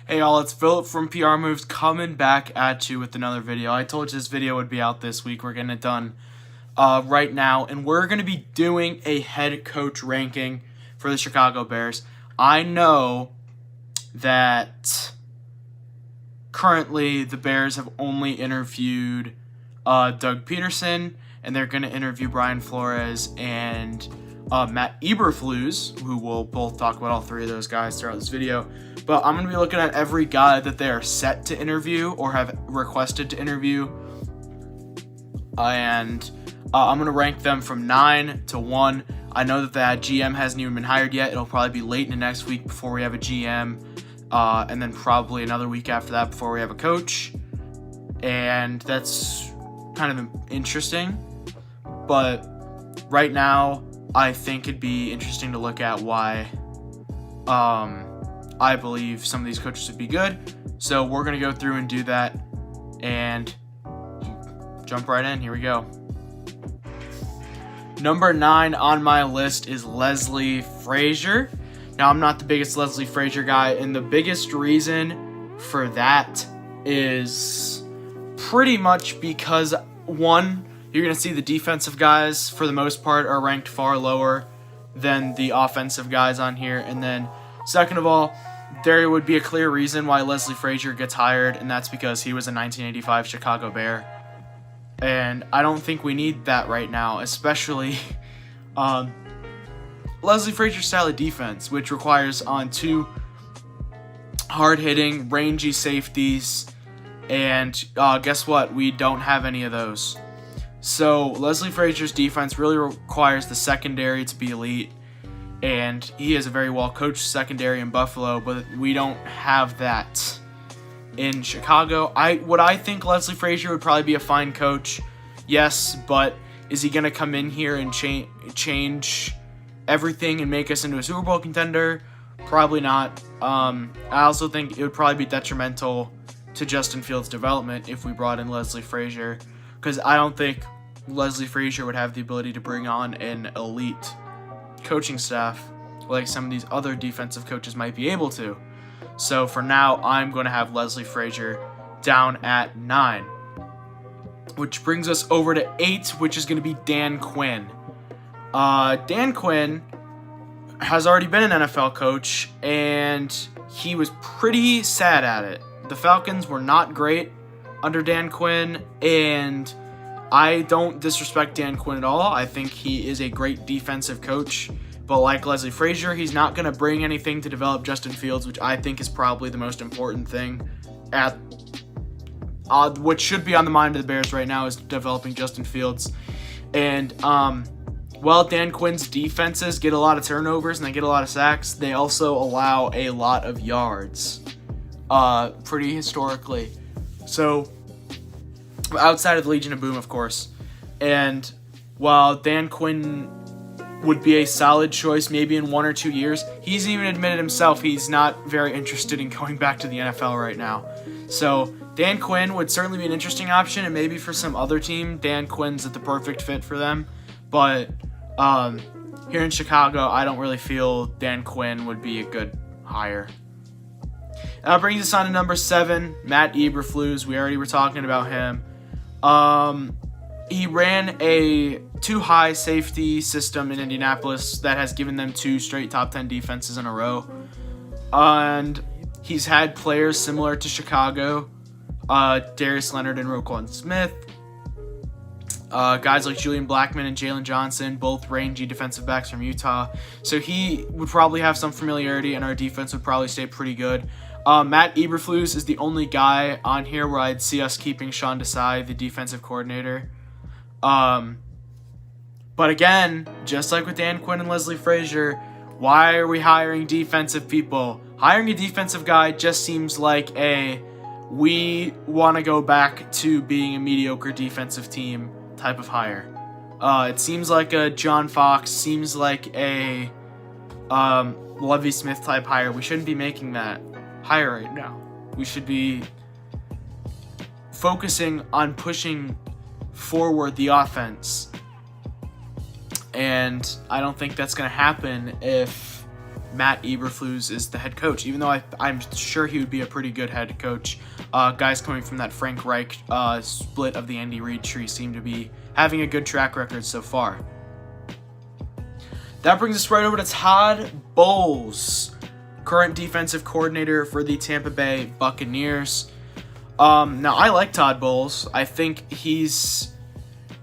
Hey y'all, it's Philip from PR Moves coming back at you with another video. I told you this video would be out this week. We're getting it done right now, and we're going to be doing a head coach ranking for the Chicago Bears. I know that currently the Bears have only interviewed Doug Peterson, and they're going to interview Brian Flores and Matt EBERFLUS, who will both talk about all three of those guys throughout this video. But I'm going to be looking at every guy that they are set to interview or have requested to interview. And I'm going to rank them from 9 to 1. I know that the GM hasn't even been hired yet. It'll probably be late in the next week before we have a GM. And then probably another week after that before we have a coach. And that's kind of interesting. But right now, I think it'd be interesting to look at why I believe some of these coaches would be good. So we're going to go through and do that and jump right in. Here we go. Number 9 on my list is Leslie Frazier. Now, I'm not the biggest Leslie Frazier guy, and the biggest reason for that is pretty much because, one, you're going to see the defensive guys, for the most part, are ranked far lower than the offensive guys on here. And then, second of all, there would be a clear reason why Leslie Frazier gets hired, and that's because he was a 1985 Chicago Bear. And I don't think we need that right now, especially Leslie Frazier's style of defense, which requires on 2 hard-hitting, rangy safeties. And guess what? We don't have any of those. So Leslie Frazier's defense really requires the secondary to be elite, and he is a very well-coached secondary in Buffalo, but we don't have that in Chicago. I think Leslie Frazier would probably be a fine coach, yes, but is he going to come in here and change everything and make us into a Super Bowl contender? Probably not. I also think it would probably be detrimental to Justin Fields' development if we brought in Leslie Frazier, because I don't think Leslie Frazier would have the ability to bring on an elite coaching staff like some of these other defensive coaches might be able to. So for now, I'm going to have Leslie Frazier down at 9. Which brings us over to 8, which is going to be Dan Quinn. Dan Quinn has already been an NFL coach, and he was pretty sad at it. The Falcons were not great under Dan Quinn, and I don't disrespect Dan Quinn at all. I think he is a great defensive coach. But like Leslie Frazier, he's not going to bring anything to develop Justin Fields, which I think is probably the most important thing at what should be on the mind of the Bears right now is developing Justin Fields. And while Dan Quinn's defenses get a lot of turnovers and they get a lot of sacks, they also allow a lot of yards, pretty historically. So outside of the Legion of Boom, of course. And while Dan Quinn would be a solid choice maybe in 1 or 2 years, he's even admitted himself he's not very interested in going back to the NFL right now. So Dan Quinn would certainly be an interesting option, and maybe for some other team, Dan Quinn's the perfect fit for them. But here in Chicago, I don't really feel Dan Quinn would be a good hire. That brings us on to number 7, Matt EBERFLUS. We already were talking about him. He ran a 2-high safety system in Indianapolis that has given them 2 straight top 10 defenses in a row. And he's had players similar to Chicago, Darius Leonard and Roquan Smith, guys like Julian Blackmon and Jalen Johnson, both rangy defensive backs from Utah. So he would probably have some familiarity, and our defense would probably stay pretty good. Matt EBERFLUS is the only guy on here where I'd see us keeping Sean Desai, the defensive coordinator. But again, just like with Dan Quinn and Leslie Frazier, why are we hiring defensive people? Hiring a defensive guy just seems like we want to go back to being a mediocre defensive team type of hire. It seems like a John Fox, seems like a Lovie Smith type hire. We shouldn't be making that hire right now. We should be focusing on pushing forward the offense. And I don't think that's going to happen if Matt Eberflus is the head coach, even though I'm sure he would be a pretty good head coach. Guys coming from that Frank Reich split of the Andy Reid tree seem to be having a good track record so far. That brings us right over to Todd Bowles, current defensive coordinator for the Tampa Bay Buccaneers. Now, I like Todd Bowles. I think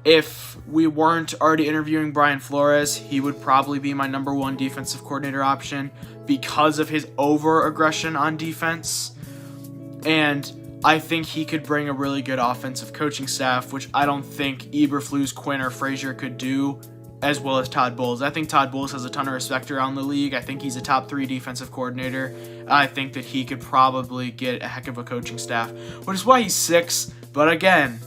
if we weren't already interviewing Brian Flores, he would probably be my number one defensive coordinator option because of his over-aggression on defense. And I think he could bring a really good offensive coaching staff, which I don't think Eberflus, Quinn, or Frazier could do as well as Todd Bowles. I think Todd Bowles has a ton of respect around the league. I think he's a top 3 defensive coordinator. I think that he could probably get a heck of a coaching staff, which is why he's 6. But again,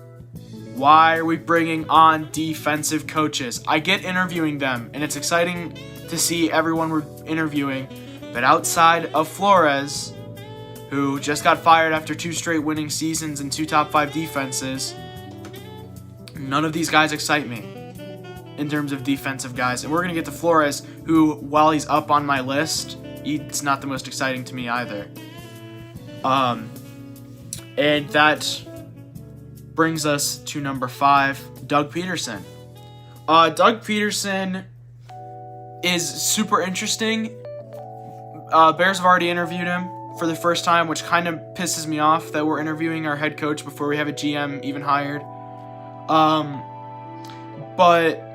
why are we bringing on defensive coaches? I get interviewing them, and it's exciting to see everyone we're interviewing. But outside of Flores, who just got fired after 2 straight winning seasons and 2 top 5 defenses, none of these guys excite me in terms of defensive guys. And we're going to get to Flores, who, while he's up on my list, it's not the most exciting to me either. And that brings us to number 5, Doug Peterson. Doug Peterson is super interesting. Bears have already interviewed him for the first time, which kind of pisses me off that we're interviewing our head coach before we have a GM even hired. But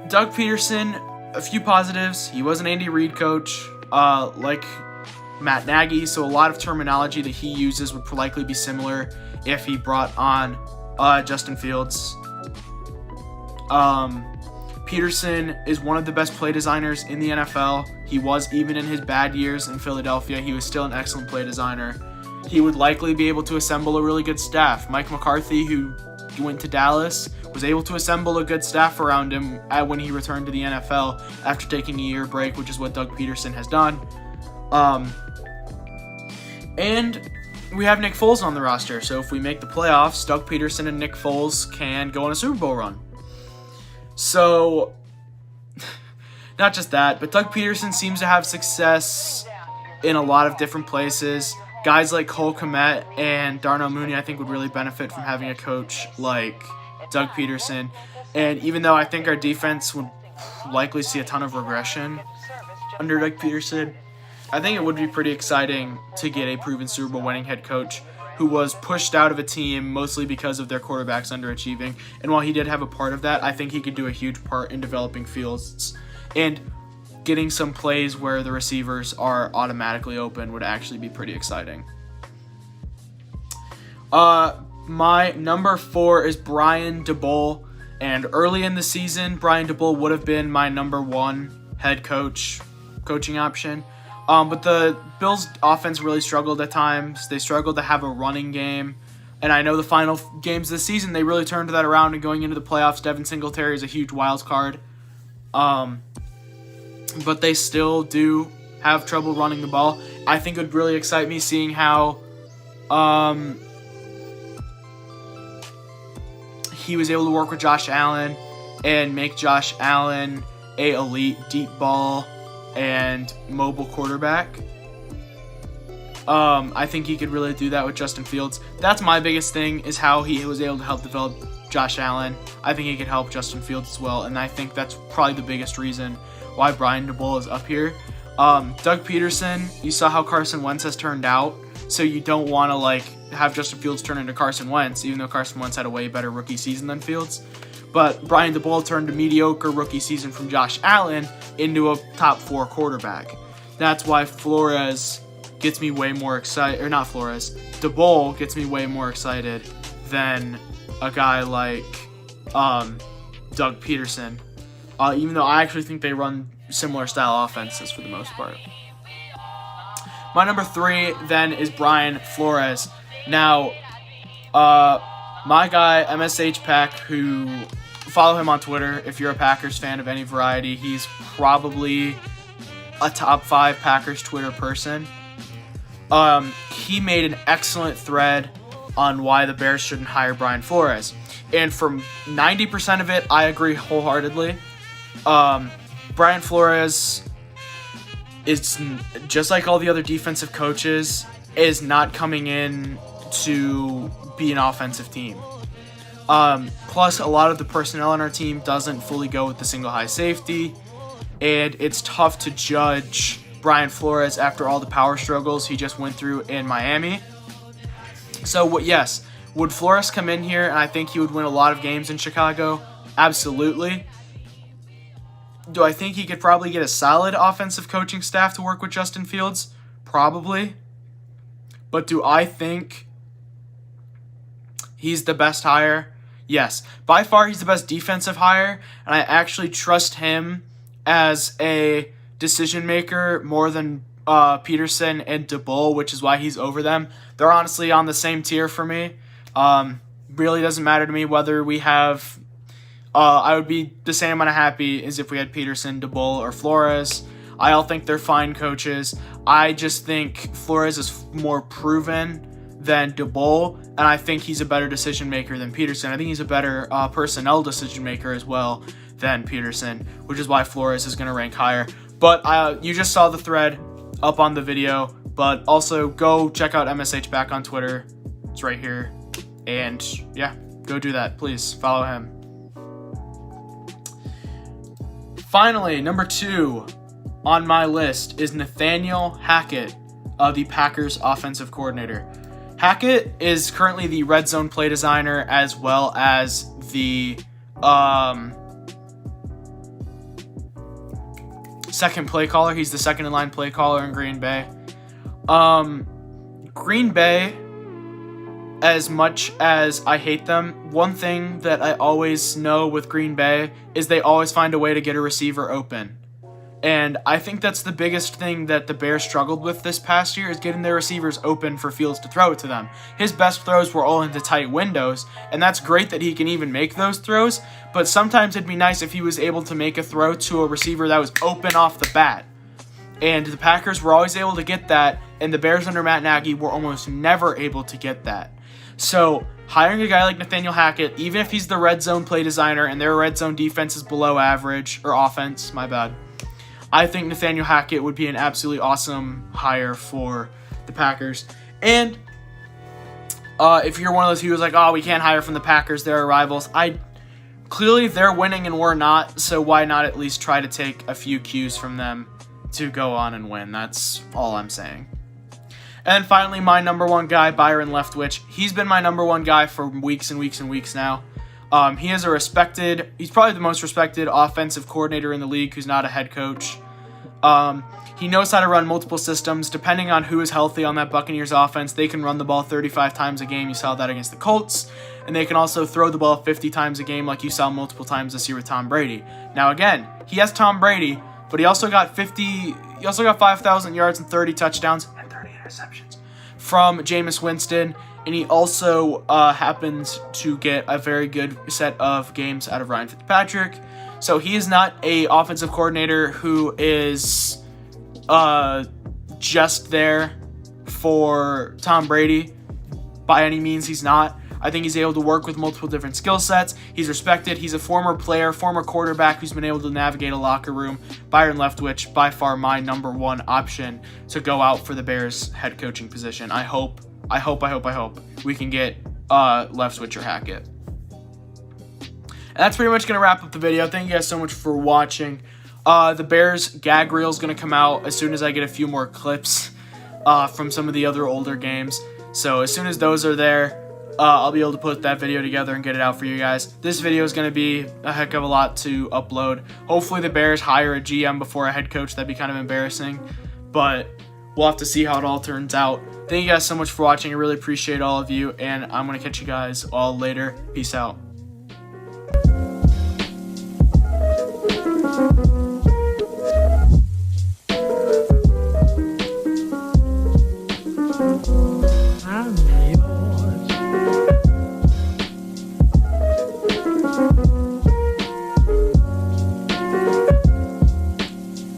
Doug Peterson, a few positives. He was an Andy Reid coach, like Matt Nagy, so a lot of terminology that he uses would likely be similar if he brought on Justin Fields. Peterson is one of the best play designers in the NFL. He was, even in his bad years in Philadelphia, he was still an excellent play designer. He would likely be able to assemble a really good staff. Mike McCarthy, who went to Dallas, was able to assemble a good staff around him when he returned to the NFL after taking a year break, which is what Doug Peterson has done. And we have Nick Foles on the roster, so if we make the playoffs, Doug Peterson and Nick Foles can go on a Super Bowl run. So, not just that, but Doug Peterson seems to have success in a lot of different places. Guys like Cole Kmet and Darnell Mooney, I think, would really benefit from having a coach like Doug Peterson. And even though I think our defense would likely see a ton of regression under Doug Peterson, I think it would be pretty exciting to get a proven Super Bowl winning head coach who was pushed out of a team mostly because of their quarterbacks underachieving. And while he did have a part of that, I think he could do a huge part in developing Fields. And getting some plays where the receivers are automatically open would actually be pretty exciting. My number 4 is Brian DABOLL. And early in the season, Brian DABOLL would have been my number 1 head coaching option. But the Bills' offense really struggled at times. They struggled to have a running game. And I know the final games this season, they really turned that around. And going into the playoffs, Devin Singletary is a huge wild card. But they still do have trouble running the ball. I think it would really excite me seeing how he was able to work with Josh Allen and make Josh Allen a elite deep ball and mobile quarterback. I think he could really do that with Justin Fields. That's my biggest thing, is how he was able to help develop Josh Allen. I think he could help Justin Fields as well, and I think that's probably the biggest reason why Brian DABOLL is up here. Doug Peterson, you saw how Carson Wentz has turned out, so you don't want to have Justin Fields turn into Carson Wentz, even though Carson Wentz had a way better rookie season than Fields. But Brian DABOLL turned a mediocre rookie season from Josh Allen into a top 4 quarterback. That's why Flores gets me way more excited, or not Flores, DABOLL gets me way more excited than a guy like Doug Peterson. Even though I actually think they run similar style offenses for the most part. My number 3 then is Brian Flores. Now, my guy, MSH Pack, who follow him on Twitter if you're a Packers fan of any variety. He's probably a top 5 Packers Twitter person. He made an excellent thread on why the Bears shouldn't hire Brian Flores. And from 90% of it, I agree wholeheartedly. Brian Flores it's just like all the other defensive coaches, is not coming in to be an offensive team. Plus, a lot of the personnel on our team doesn't fully go with the single high safety, and it's tough to judge Brian Flores after all the power struggles he just went through in Miami. So, yes, would Flores come in here and I think he would win a lot of games in Chicago? Absolutely. Do I think he could probably get a solid offensive coaching staff to work with Justin Fields? Probably. But do I think he's the best hire? Yes. By far, he's the best defensive hire, and I actually trust him as a decision maker more than Pederson and DABOLL, which is why he's over them. They're honestly on the same tier for me. Really doesn't matter to me whether we have... I would be the same amount of happy as if we had Pederson, DABOLL, or Flores. I all think they're fine coaches. I just think Flores is more proven than DABOLL, and I think he's a better decision maker than Pederson. I think he's a better personnel decision maker as well than Pederson, which is why Flores is going to rank higher. But you just saw the thread up on the video, but also go check out MSH back on Twitter. It's right here. And yeah, go do that. Please follow him. Finally, number 2 on my list is Nathaniel Hackett, the Packers offensive coordinator. Hackett is currently the red zone play designer as well as the second play caller. He's the second in line play caller in Green Bay. Green Bay, as much as I hate them, one thing that I always know with Green Bay is they always find a way to get a receiver open. And I think that's the biggest thing that the Bears struggled with this past year, is getting their receivers open for Fields to throw it to them. His best throws were all into tight windows, and that's great that he can even make those throws, but sometimes it'd be nice if he was able to make a throw to a receiver that was open off the bat. And the Packers were always able to get that, and the Bears under Matt Nagy were almost never able to get that. So hiring a guy like Nathaniel Hackett, even if he's the red zone play designer and their red zone defense is below average, or offense, my bad, I think Nathaniel Hackett would be an absolutely awesome hire for the Packers. And if you're one of those who was like, oh, we can't hire from the Packers, they're our rivals, clearly they're winning and we're not, so why not at least try to take a few cues from them to go on and win? That's all I'm saying. And finally, my number 1 guy, BYRON LEFTWICH. He's been my number 1 guy for weeks and weeks and weeks now. He is he's probably the most respected offensive coordinator in the league who's not a head coach. He knows how to run multiple systems. Depending on who is healthy on that Buccaneers offense, they can run the ball 35 times a game. You saw that against the Colts. And they can also throw the ball 50 times a game like you saw multiple times this year with Tom Brady. Now again, he has Tom Brady, but he also got 5,000 yards and 30 touchdowns and 30 interceptions from Jameis Winston. And he also happens to get a very good set of games out of Ryan Fitzpatrick. So he is not a offensive coordinator who is just there for Tom Brady. By any means, he's not. I think he's able to work with multiple different skill sets. He's respected. He's a former player, former quarterback who's been able to navigate a locker room. BYRON LEFTWICH, by far my number 1 option to go out for the Bears head coaching position. I hope we can get LEFTWICH or Hackett. And that's pretty much going to wrap up the video. Thank you guys so much for watching. The Bears gag reel is going to come out as soon as I get a few more clips from some of the other older games. So as soon as those are there, I'll be able to put that video together and get it out for you guys. This video is going to be a heck of a lot to upload. Hopefully the Bears hire a GM before a head coach. That'd be kind of embarrassing, but we'll have to see how it all turns out. Thank you guys so much for watching. I really appreciate all of you, and I'm going to catch you guys all later. Peace out.